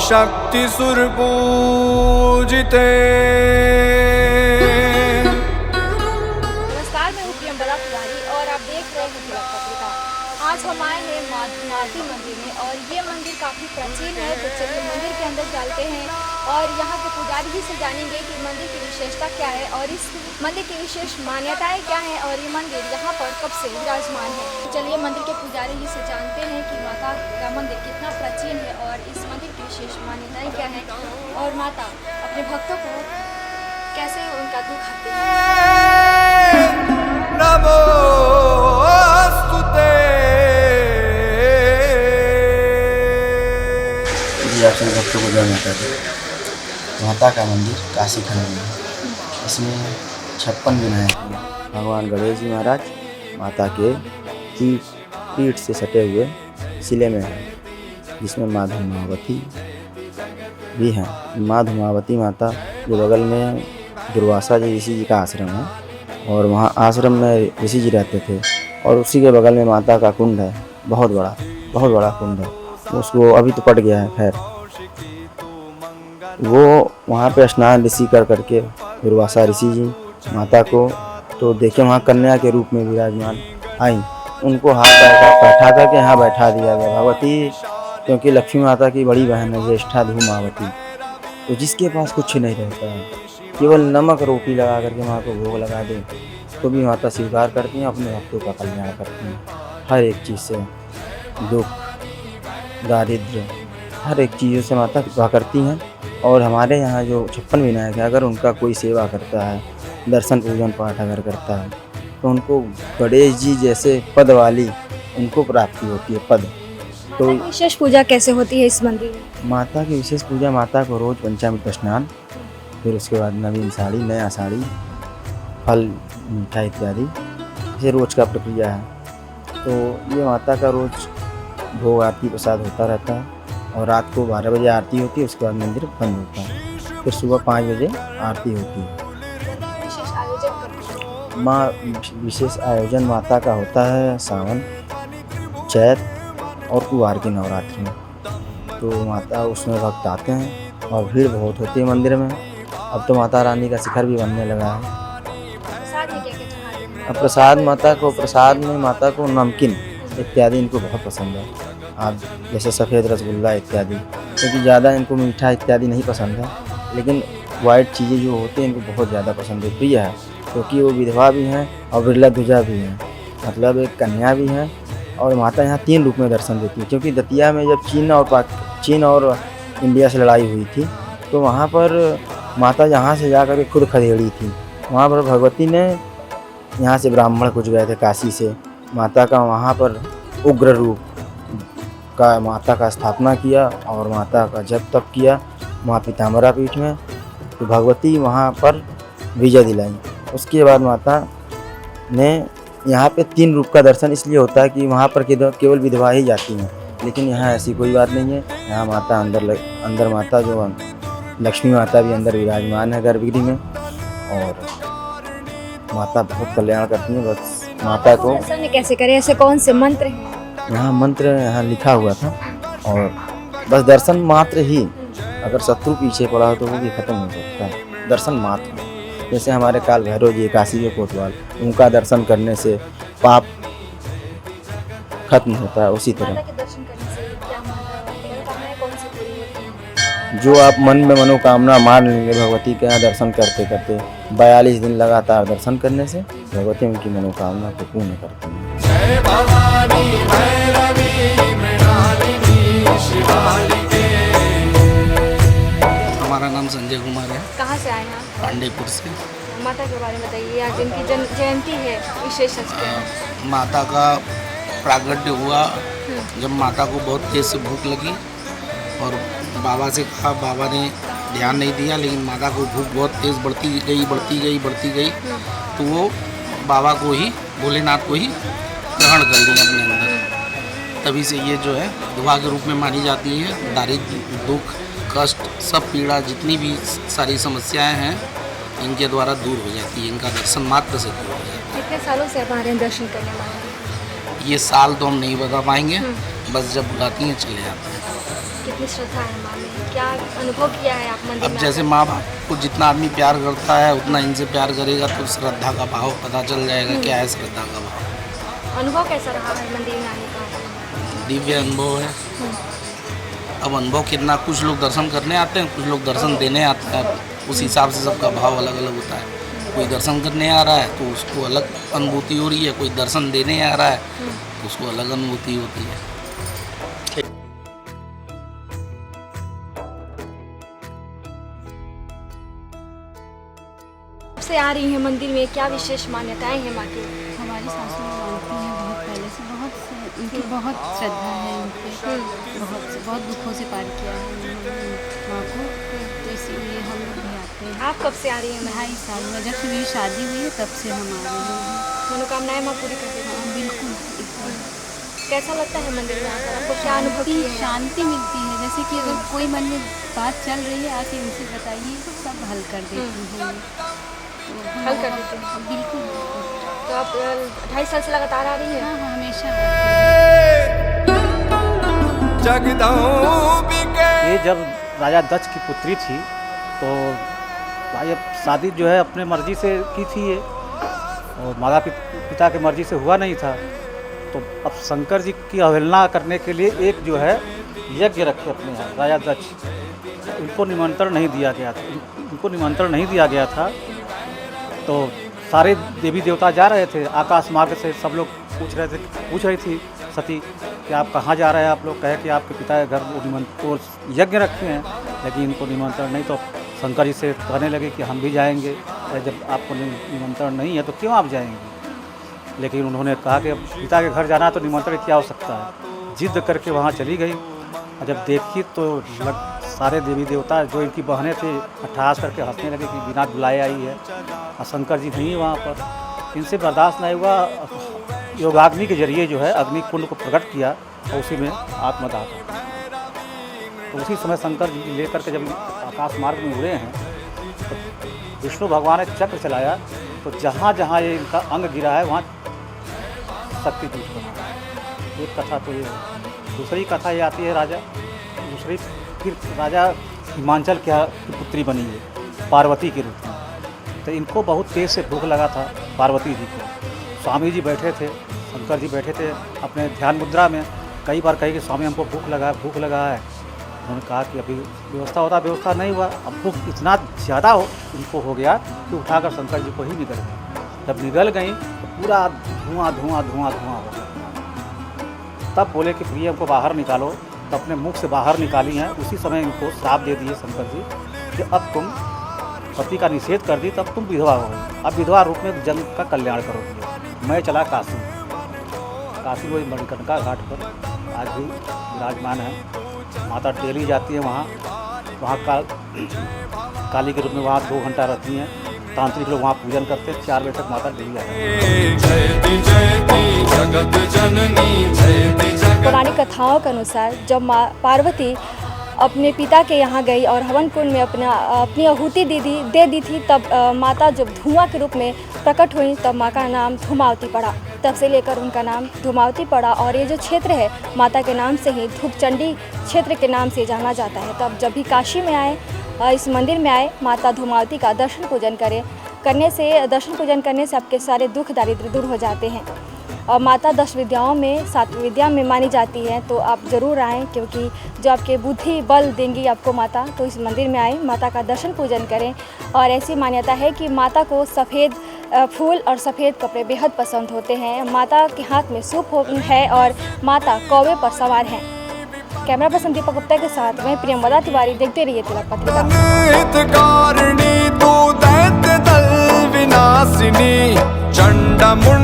आदिशक्ति सुर पूजिते। नमस्कार, मैं हूँ प्रियंबला पुजारी और आप देख रहे हैं तिलक पत्रिका। आज हम आए हैं माधुमावती मंदिर में और ये मंदिर काफ़ी प्राचीन है, तो चलिए मंदिर के अंदर चलते हैं और यहाँ के पुजारी जी से जानेंगे कि मंदिर की विशेषता क्या है और इस मंदिर की विशेष मान्यताएं क्या हैं और ये मंदिर यहाँ पर कब से विराजमान है। तो चलिए मंदिर के पुजारी जी से जानते हैं कि माता का मंदिर कितना प्राचीन है और इस मंदिर की विशेष मान्यताएं क्या हैं और माता अपने भक्तों को कैसे उनका दुख हरती है। नमोस्तुते। जी आप सभी भक्तों को जय माता दी। माता का मंदिर काशी खंड में है। इसमें 56 विनायक हैं। भगवान गणेश जी महाराज माता के पीठ से सटे हुए शिले में है, जिसमें माँ धूमावती भी हैं। माँ धूमावती माता के बगल में दुर्वासा जी ऋषि जी का आश्रम है और वहाँ आश्रम में ऋषि जी रहते थे और उसी के बगल में माता का कुंड है, बहुत बड़ा कुंड है। उसको अभी तो पट गया है, खैर वो वहाँ पे स्नान ऋषि करके दुर्वासा ऋषि जी माता को तो देखे वहाँ कन्या के रूप में विराजमान आई। उनको हाथ बैठा करके यहाँ बैठा दिया गया। भगवती क्योंकि लक्ष्मी माता की बड़ी बहन है ज्येष्ठा धूमावती, तो जिसके पास कुछ नहीं रहता है, केवल नमक रोटी लगा करके माँ को भोग लगा दे तो भी माता स्वीकार करती हैं, अपने भक्तों का कल्याण करती हैं। हर एक चीज़ से, दुख दारिद्र्य हर एक चीज़ों से माता कृपा करती हैं। और हमारे यहाँ जो 56 विनायक है, अगर उनका कोई सेवा करता है, दर्शन पूजन पाठ अगर करता है, तो उनको गणेश जी जैसे पद वाली उनको प्राप्ति होती है, पद। तो विशेष पूजा कैसे होती है इस मंदिर में? माता की विशेष पूजा, माता को रोज़ पंचामृत स्नान, फिर उसके बाद नवीन साड़ी, नया साड़ी, फल मीठा इत्यादि, ये रोज़ का प्रक्रिया है। तो ये माता का रोज़ भोग आरती प्रसाद होता रहता है और रात को 12 बजे आरती होती है, उसके बाद मंदिर बंद होता है, फिर सुबह 5 बजे आरती होती है। विशेष आयोजन करते हैं। विशेष आयोजन माता का होता है सावन, चैत और कुवार की नवरात्रि में। तो माता उसमें भक्त आते हैं और भीड़ बहुत होती है मंदिर में। अब तो माता रानी का शिखर भी बनने लगा है। प्रसाद में क्या-क्या चढ़ाते हैं? अब प्रसाद में माता को नमकीन इत्यादि इनको बहुत पसंद है। आप जैसे सफ़ेद रसगुल्ला इत्यादि, क्योंकि ज़्यादा इनको मीठा इत्यादि नहीं पसंद है, लेकिन वाइट चीज़ें जो होती हैं इनको बहुत ज़्यादा पसंद है, प्रिय है, क्योंकि वो विधवा भी हैं और बिरला ध्वजा भी हैं, मतलब एक कन्या भी हैं। और माता यहाँ 3 रूप में दर्शन देती है, क्योंकि दतिया में जब चीन और इंडिया से लड़ाई हुई थी, तो वहाँ पर माता यहाँ से जा कर खुद खदेड़ी थी। वहाँ पर भगवती ने यहाँ से ब्राह्मण कुछ गए थे काशी से, माता का वहाँ पर उग्र रूप का माता का स्थापना किया और माता का जप तप किया वहाँ पीताम्बरा पीठ में, तो भगवती वहाँ पर विजय दिलाई। उसके बाद माता ने यहाँ पे 3 रूप का दर्शन इसलिए होता है कि वहाँ पर केवल विधवा ही जाती हैं, लेकिन यहाँ ऐसी कोई बात नहीं है। यहाँ माता अंदर माता जो लक्ष्मी माता भी अंदर विराजमान है गर्भगृह में, और माता बहुत कल्याण करती हैं। बस माता को दर्शन कैसे करें, ऐसे कौन से मंत्र हैं? यहाँ मंत्र यहाँ लिखा हुआ था और बस दर्शन मात्र ही, अगर शत्रु पीछे पड़ा हो तो वो भी खत्म हो सकता है, दर्शन मात्र। जैसे हमारे काल भैरव जी काशी के कोतवाल, उनका दर्शन करने से पाप खत्म होता है, उसी तरह माता के दर्शन करने से क्या मनोकामनाएं कौन सी पूरी होती हैं? जो आप मन में मनोकामना मान लेंगे भगवती के यहाँ दर्शन करते करते 42 दिन लगातार दर्शन करने से भगवती उनकी मनोकामना को पूर्ण करती है। जय भवानी भैरवी मृणालिनी शिवालिके। हमारा नाम संजय कुमार है, कहाँ से आए हैं आप? पांडेपुर से। माता के बारे में बताइए, आज इनकी जयंती है, विशेष क्या है? माता का प्रागट्य हुआ जब माता को बहुत तेज से भूख लगी और बाबा से कहा, बाबा ने ध्यान नहीं दिया, लेकिन माता को भूख बहुत तेज़ बढ़ती गई, तो वो बाबा को ही, भोलेनाथ को ही ग्रहण कर लिया अपने अंदर। तभी से ये जो है दुआ के रूप में मानी जाती है। दारिद्र्य, दुख, कष्ट, सब पीड़ा, जितनी भी सारी समस्याएं हैं, इनके द्वारा दूर हो जाती है, इनका दर्शन मात्र से दूर हो जाता है। कितने सालों से आप आ रहे हैं दर्शन करने वाले? ये साल तो हम नहीं बता पाएंगे, बस जब बुलाती हैं चले जाते हैं। कितनी श्रद्धा है माँ में? क्या अनुभव किया है आप मंदिर अब में जैसे माँ बाप को जितना आदमी प्यार करता है उतना इनसे प्यार करेगा तो श्रद्धा का भाव पता चल जाएगा क्या है श्रद्धा का भाव। आकर? अनुभव कैसा रहा है मंदिर में आने का? दिव्य अनुभव है। अब अनुभव कितना, कुछ लोग दर्शन करने आते हैं, कुछ लोग दर्शन देने आते हैं, उस हिसाब से सबका भाव अलग अलग होता है। कोई दर्शन करने आ रहा है तो उसको अलग अनुभूति हो रही है, कोई दर्शन देने आ रहा है तो उसको अलग अनुभूति होती है। से आ रही हैं मंदिर में, क्या विशेष मान्यताएं हैं माँ की? हमारी सासू मानती हैं बहुत पहले से, उनकी बहुत श्रद्धा है उन पे, बहुत दुखों से पार किया है उन्होंने माँ को, तो इसीलिए हम लोग भी आते हैं। आप कब से आ रही हैं? 2.5 साल हुआ, जब से मेरी शादी हुई है तब से हम आ रहे हैं। मनोकामनाएं माँ पूरी कर देती हैं? हाँ बिल्कुल, एकदम कैसा लगता है मंदिर में आकर? आपको क्या अनुभव शांति है? शांति मिलती है। जैसे कि अगर कोई मन में बात चल रही है आके इनसे बताइए, सब हल कर देती हैं। हल कर देते हैं? बिल्कुल। तो आप 2.5 साल से लगातार आ रही हैं? हाँ हाँ, हमेशा। जगदम्बिके ये जब राजा दक्ष की पुत्री थी तो भाई अब शादी जो है अपने मर्जी से की थी ये, और माता पिता की मर्जी से हुआ नहीं था। तो अब शंकर जी की अवहेलना करने के लिए एक जो है यज्ञ रखे अपने यहाँ राजा दक्ष। इनको निमंत्रण नहीं दिया गया था, तो सारे देवी देवता जा रहे थे आकाश मार्ग से। सब लोग पूछ रही थी सती कि आप कहाँ जा रहे हैं? आप लोग कहे कि आपके पिता के घर वो यज्ञ रखे हैं, लेकिन इनको निमंत्रण नहीं। तो शंकर जी से कहने लगे कि हम भी जाएंगे, जब आपको निमंत्रण नहीं है तो क्यों आप जाएंगे? लेकिन उन्होंने कहा कि अब पिता के घर जाना है तो निमंत्रण क्या हो सकता है। जिद करके वहाँ चली गई, और जब देखी तो सारे देवी देवता जो इनकी बहनें थी ठहास करके हंसने लगे कि बिना बुलाए आई है, और शंकर जी नहीं वहाँ पर। इनसे बर्दाश्त नहीं हुआ, योगाग्नि के जरिए जो है अग्नि कुंड को प्रकट किया और उसी में आत्मदाह था। तो उसी समय शंकर जी लेकर के जब आकाश मार्ग में उड़े हैं तो विष्णु भगवान ने चक्र चलाया, तो जहाँ जहाँ ये इनका अंग गिरा है वहाँ शक्तिपीठ बना। एक कथा तो ये, दूसरी कथा ये आती है दूसरी फिर राजा हिमांचल की पुत्री बनी है पार्वती के रूप में। तो इनको बहुत तेज़ से भूख लगा था पार्वती जी को। स्वामी जी बैठे थे, शंकर जी बैठे थे अपने ध्यान मुद्रा में। कई बार कही कि स्वामी हमको भूख लगा है। उन्होंने कहा कि अभी व्यवस्था नहीं हुआ। अब भूख इतना ज़्यादा इनको हो गया कि उठाकर शंकर जी को ही निकल गई। जब निकल गई तो पूरा धुआं हो गया। तब बोले कि प्रिय हमको बाहर निकालो, तो अपने मुख से बाहर निकाली हैं। उसी समय इनको श्राप दे दिए शंकर जी कि अब तुम पति का निषेध कर दी, तब तुम विधवा हो गई। अब विधवा रूप में जन का कल्याण करोगी। मैं चला काशी वो मणिकर्णिका घाट पर आज भी विराजमान है। माता डेली जाती है वहाँ काली के रूप में वहाँ 2 घंटा रहती हैं। तांत्रिक लोग वहाँ पूजन करते हैं। 4 बजे तक माता डेली आती है। पौराणिक कथाओं के अनुसार जब माँ पार्वती अपने पिता के यहाँ गई और हवन कुंड में अपनी आहुति दे दी थी, तब माता जब धुआं के रूप में प्रकट हुई तब माँ का नाम धूमावती पड़ा। तब से लेकर उनका नाम धूमावती पड़ा। और ये जो क्षेत्र है माता के नाम से ही धूपचंडी क्षेत्र के नाम से जाना जाता है। तब जब भी काशी में आए, इस मंदिर में आए, माता धूमावती का दर्शन पूजन करने से आपके सारे दुख दारिद्र दूर हो जाते हैं। और माता 10 विद्याओं में 7 विद्या में मानी जाती है। तो आप ज़रूर आएँ, क्योंकि जो आपके बुद्धि बल देंगी आपको माता, तो इस मंदिर में आएँ, माता का दर्शन पूजन करें। और ऐसी मान्यता है कि माता को सफ़ेद फूल और सफ़ेद कपड़े बेहद पसंद होते हैं। माता के हाथ में सूप है और माता कौवे पर सवार हैं। कैमरा पर्सन दीपक गुप्ता के साथ मैं प्रियंवदा तिवारी। देखते रहिए तिलक पत्रिका। हितकारिणी तू दैत्य दल विनाशिनी चंडमुंड